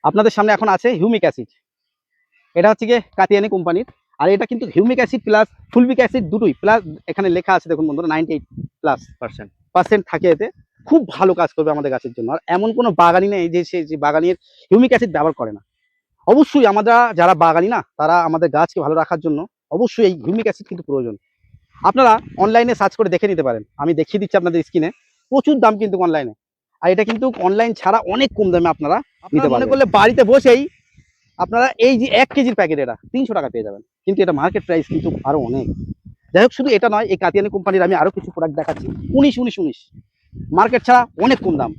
আপনাদের সামনে এখন আছে হিউমিক অ্যাসিড। এটা হচ্ছে গিয়ে কাতিয়ানি কোম্পানির। আর এটা কিন্তু হিউমিক অ্যাসিড প্লাস ফুলবিক অ্যাসিড দুটোই প্লাস, এখানে লেখা আছে দেখুন বন্ধুরা 98+% থাকে এতে। খুব ভালো কাজ করবে আমাদের গাছের জন্য। আর এমন কোনো বাগানি নেই যে সে যে বাগানের হিউমিক অ্যাসিড ব্যবহার করে না। অবশ্যই আমরা যারা বাগানি না, তারা আমাদের গাছকে ভালো রাখার জন্য অবশ্যই এই হিউমিক অ্যাসিড কিন্তু প্রয়োজন। আপনারা অনলাইনে সার্চ করে দেখে নিতে পারেন, আমি দেখিয়ে দিচ্ছি আপনাদের স্ক্রিনে। প্রচুর দাম কিন্তু অনলাইনে। আর এটা কিন্তু অনলাইন ছাড়া অনেক কম দামে আপনারা নিতে মনে করলে বাড়িতে বসেই আপনারা এই যে 1 কেজির প্যাকেট এটা 300 টাকা পেয়ে যাবেন। কিন্তু এটা মার্কেট প্রাইস কিন্তু আরো অনেক। যাই হোক, শুধু এটা নয়, এই কাতিয়ানি কোম্পানির আমি আরো কিছু প্রোডাক্ট দেখাচ্ছি। 19 মার্কেট ছাড়া অনেক কম দাম।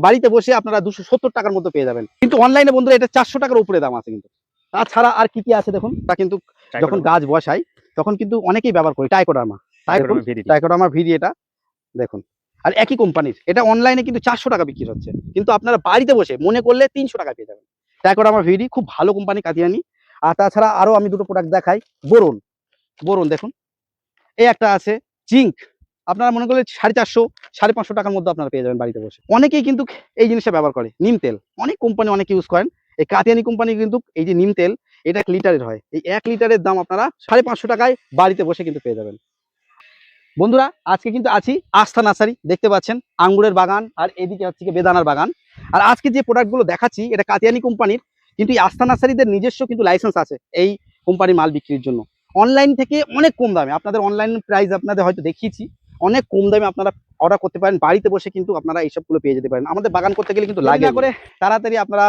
বাড়িতে বসে আপনারা 270 টাকার মধ্যে পেয়ে যাবেন। কিন্তু অনলাইনে বন্ধুরা এটা 400 টাকার উপরে দাম আছে। কিন্তু তাছাড়া আর কি কি আছে দেখুন। তা কিন্তু যখন গাছ বসাই তখন কিন্তু অনেকেই ব্যবহার করে টাইকোডার্মা ভিডি এটা দেখুন। আর একই কোম্পানির এটা অনলাইনে কিন্তু 400 টাকা বিক্রি হচ্ছে, কিন্তু আপনারা বাড়িতে বসে মনে করলে 300 টাকা পেয়ে যাবেন। টাইকোডার্মা ভিডি খুব ভালো কোম্পানি কাতিয়ানি। আর তাছাড়া আরো আমি দুটো প্রোডাক্ট দেখাই। বোরন বোরন দেখুন, এই একটা আছে। জিঙ্ক আপনারা মনে করলে 450 550 টাকার মধ্যে আপনারা পেয়ে যাবেন বাড়িতে বসে। অনেকেই কিন্তু এই জিনিসটা ব্যবহার করে। নিম তেল অনেক কোম্পানি অনেকে ইউজ করেন। এই কাতিয়ানি কোম্পানি কিন্তু এই যে নিম তেল, এটা 1 লিটারের হয়। এই 1 লিটারের দাম আপনারা 550 টাকায় বাড়িতে বসে কিন্তু পেয়ে যাবেন। বন্ধুরা আজকে কিন্তু আছি আস্থা নার্সারি, দেখতে পাচ্ছেন আঙ্গুরের বাগান আর এদিকে হচ্ছে বেদানার বাগান। আর আজকে যে প্রোডাক্টগুলো দেখাচ্ছি এটা কাতিয়ানি কোম্পানির, কিন্তু এই আস্থা নার্সারিদের নিজস্ব কিন্তু লাইসেন্স আছে এই কোম্পানির মাল বিক্রির জন্য। অনলাইন থেকে অনেক কম দামে, আপনাদের অনলাইন প্রাইস আপনাদের হয়তো দেখিয়েছি, অনেক কম দামে আপনারা অর্ডার করতে পারেন। বাড়িতে বসে কিন্তু আপনারা এইসবগুলো পেয়ে যেতে পারেন। আমাদের বাগান করতে গেলে কিন্তু লাগে করে তাড়াতাড়ি আপনারা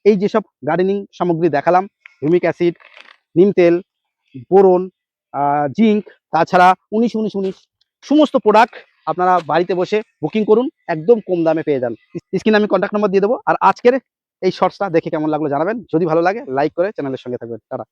এই যেসব গার্ডেনিং সামগ্রী দেখালাম, হিউমিক অ্যাসিড, নিম তেল, বোরন, জিঙ্ক, তাছাড়া 19 সমস্ত প্রোডাক্ট আপনারা বাড়িতে বসে বুকিং করুন, একদম কম দামে পেয়ে যান। স্ক্রিনে আমি কন্ট্যাক্ট নাম্বার দিয়ে দেবো। আর আজকের এই শর্টসটা দেখে কেমন লাগলো জানাবেন। যদি ভালো লাগে লাইক করে চ্যানেলের সঙ্গে থাকবেন। টাটা।